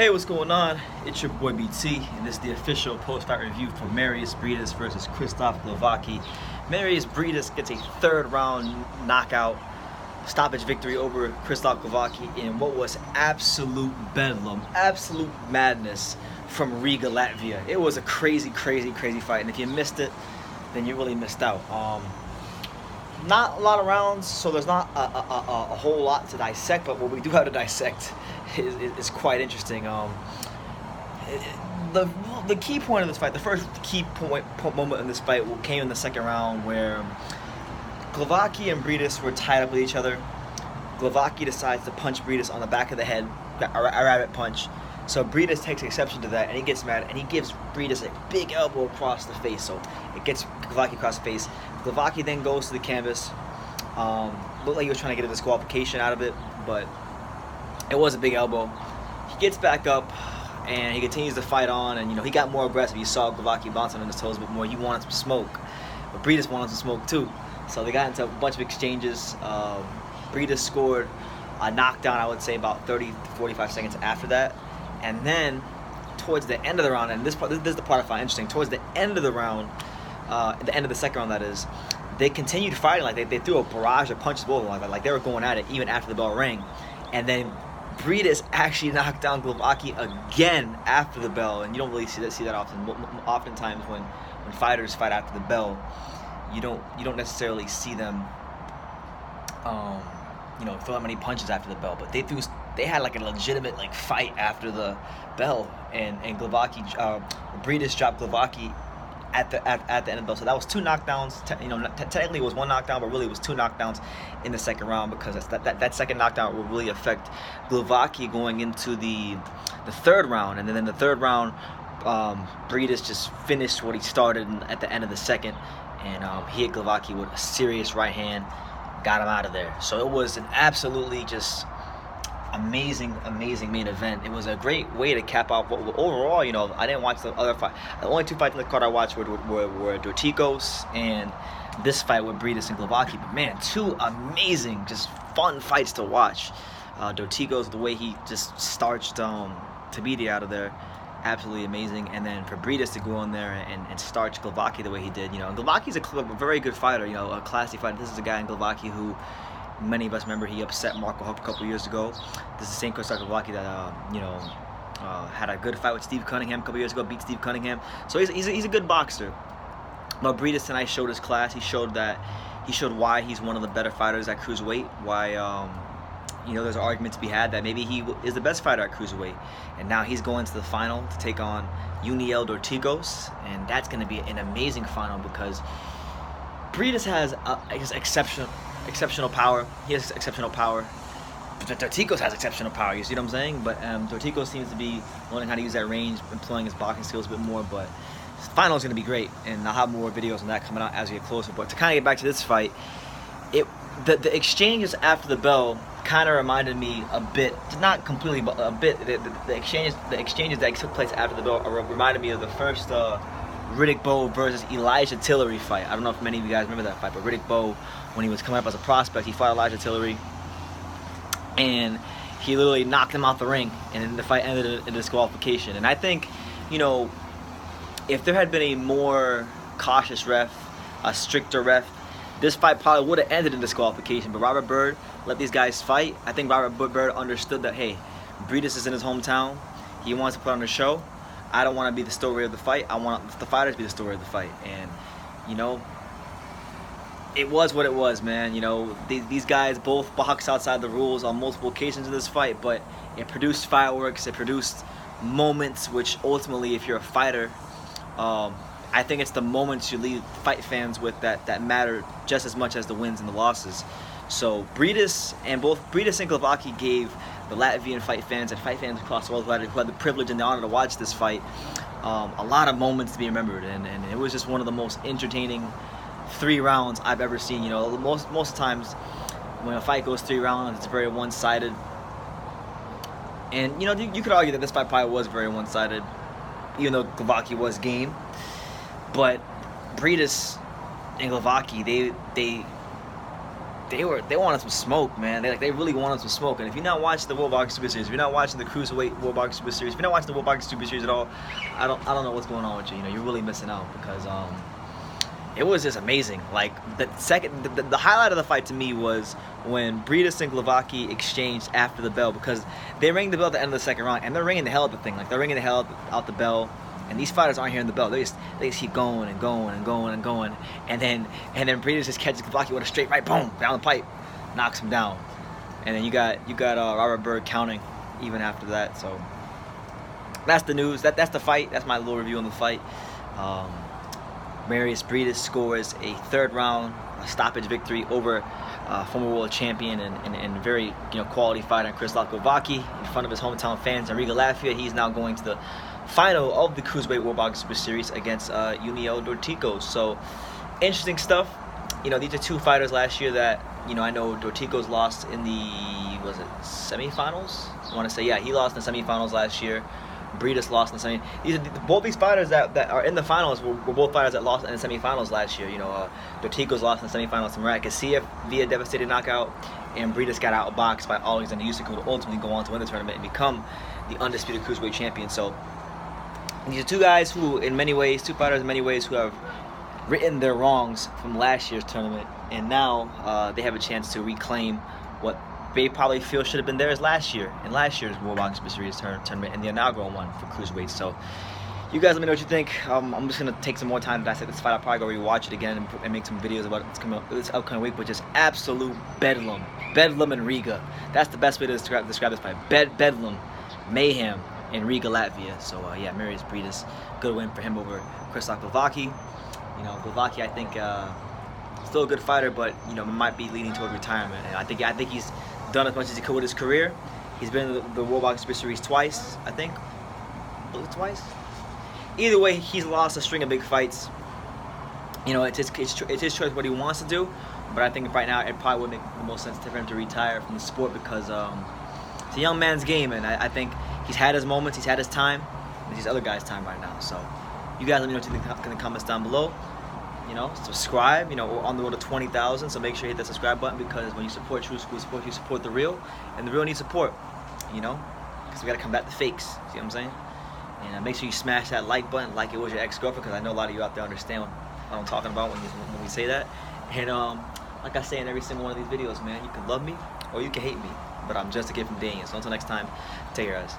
Hey, what's going on? It's your boy BT, and this is the official post-fight review for Mairis Breidis versus Krzysztof Glowacki. Mairis Breidis gets a third-round knockout stoppage victory over Krzysztof Glowacki in what was absolute bedlam, absolute madness from Riga, Latvia. It was a crazy fight, and if you missed it, then you really missed out. Not a lot of rounds, so there's not a whole lot to dissect, but what we do have to dissect is quite interesting. The key point of this fight, the first key moment in this fight came in the second round, where Glowacki and Breidis were tied up with each other. Glowacki decides to punch Breidis on the back of the head, a rabbit punch. So Breidis takes exception to that, and he gets mad, and he gives Breidis a big elbow across the face. So it gets Glowacki across the face. Glowacki then goes to the canvas. Looked like he was trying to get a disqualification out of it, but it was a big elbow. He gets back up, and he continues to fight on, and he got more aggressive. You saw Glowacki bouncing on his toes a bit more. He wanted some smoke, but Breidis wanted some smoke too. So they got into a bunch of exchanges. Breidis scored a knockdown, I would say, about 30 to 45 seconds after that. And then, towards the end of the round, and this is the part I find interesting, towards the end of the round, at the end of the second round, that is, they continued fighting. Like, they threw a barrage of punches both of them. Like, they were going at it even after the bell rang. And then Breidis actually knocked down Glowacki again after the bell, and you don't really see that often. Oftentimes when fighters fight after the bell, you don't necessarily see them throw that many punches after the bell, but they had like a legitimate fight after the bell, and Glowacki, Breidis dropped Glowacki at the end of the bell. So that was two knockdowns. Technically it was one knockdown, but really it was two knockdowns in the second round, because that second knockdown will really affect Glowacki going into the third round. And then in the third round, Breidis just finished what he started at the end of the second, and he hit Glowacki with a serious right hand, got him out of there. So it was an absolutely just amazing main event. It was a great way to cap out overall. I didn't watch the other fight. The only two fights in the card I watched were Dorticos and this fight with Breidis and Glowacki. But man, two amazing, just fun fights to watch. Dorticos, the way he just starched Tabiti out of there, absolutely amazing. And then for Breidis to go in there and starch Glowacki the way he did. And Glowacki's a very good fighter, a classy fighter. This is a guy in Glowacki who many of us remember he upset Marco Huck a couple years ago. This is the same Krzysztof Glowacki that had a good fight with Steve Cunningham a couple years ago, beat Steve Cunningham. So he's a good boxer. But Breidis tonight showed his class. He showed why he's one of the better fighters at cruiserweight. Why there's an argument to be had that maybe he is the best fighter at cruiserweight. And now he's going to the final to take on Uniel Dorticos, and that's going to be an amazing final, because Breidis has exceptional power. He has exceptional power. Dorticos has exceptional power. You see what I'm saying? But Dorticos seems to be learning how to use that range, employing his boxing skills a bit more. But this final is going to be great, and I'll have more videos on that coming out as we get closer. But to kind of get back to this fight, the exchanges after the bell kind of reminded me a bit, not completely, but a bit. The exchanges that took place after the bell reminded me of the first Riddick Bowe versus Elijah Tillery fight. I don't know if many of you guys remember that fight, but Riddick Bowe, when he was coming up as a prospect, he fought Elijah Tillery, and he literally knocked him out the ring, and then the fight ended in a disqualification. And I think, if there had been a more cautious ref, a stricter ref, this fight probably would have ended in disqualification. But Robert Byrd let these guys fight. I think Robert Byrd understood that, hey, Breidis is in his hometown. He wants to put on a show. I don't want to be the story of the fight. I want the fighters to be the story of the fight. And, it was what it was, man. These guys both boxed outside the rules on multiple occasions in this fight, but it produced fireworks. It produced moments which ultimately, if you're a fighter, I think it's the moments you leave fight fans with that matter just as much as the wins and the losses. So Breidis and Glowacki gave the Latvian fight fans and fight fans across the world who had the privilege and the honor to watch this fight a lot of moments to be remembered, and it was just one of the most entertaining 3 rounds I've ever seen. Most times when a fight goes 3 rounds, it's very one-sided, and you could argue that this fight probably was very one-sided, even though Glowacki was game. But Breidis and Glowacki, they they wanted some smoke, man. They really wanted some smoke. And if you're not watching the World Boxing Super Series, if you're not watching the Cruiserweight World Boxing Super Series, if you're not watching the World Boxing Super Series at all, I don't know what's going on with you. You know, you're really missing out because it was just amazing. Like the highlight of the fight to me was when Breidis and Glowacki exchanged after the bell, because they rang the bell at the end of the second round, and they're ringing the hell out the thing. Like they're ringing the hell out the bell. And these fighters aren't hearing the bell. They just keep going and going and going and going. And then Breidis just catches Glowacki with a straight right, boom, down the pipe, knocks him down. And then you got Robert Byrd counting even after that. So that's the news. That's the fight. That's my little review on the fight. Mairis Breidis scores a third round stoppage victory over former world champion and very quality fighter Krzysztof Glowacki in front of his hometown fans in Riga, Latvia. He's now going to the final of the Cruiserweight World Boxing Super Series against Uniel Dorticos. So interesting stuff. These are two fighters last year that I know Dorticos lost in the semifinals. I want to say, yeah, he lost in the semifinals last year. Breidis lost in the semifinals. Both these fighters that are in the finals were both fighters that lost in the semifinals last year. Dorticos lost in the semifinals to Mairis Breidis via devastating knockout, and Breidis got outboxed by Alexander Usyk, who would ultimately go on to win the tournament and become the undisputed Cruiserweight champion. So these are two guys who, two fighters in many ways, who have written their wrongs from last year's tournament, and now they have a chance to reclaim what they probably feel should have been theirs last year, in last year's World Boxing Super Series tournament, and the inaugural one for Cruiserweight. So you guys let me know what you think. I'm just going to take some more time to dissect this fight. I'll probably go rewatch it again and make some videos about this upcoming week, but just absolute bedlam. Bedlam in Riga. That's the best way to describe this fight. Bedlam. Mayhem in Riga, Latvia. So yeah, Mairis Breidis, good win for him over Krzysztof Glowacki. Glowacki, I think, still a good fighter, but might be leaning toward retirement. And I think he's done as much as he could with his career. He's been in the World Boxing Super Series twice, I think. Twice. Either way, he's lost a string of big fights. It's his choice what he wants to do, but I think right now it probably would make the most sense for him to retire from the sport, because it's a young man's game, and I think he's had his moments, he's had his time, and these other guys' time right now. So you guys let me know what you think in the comments down below. Subscribe. We're on the road to 20,000, so make sure you hit that subscribe button, because when you support True School Sports, you support the real, and the real needs support, because we got to combat the fakes. See what I'm saying? And make sure you smash that like button like it was your ex-girlfriend, because I know a lot of you out there understand what I'm talking about when we say that. And like I say in every single one of these videos, man, you can love me or you can hate me, but I'm just a kid from Daniel. So until next time, take care, guys.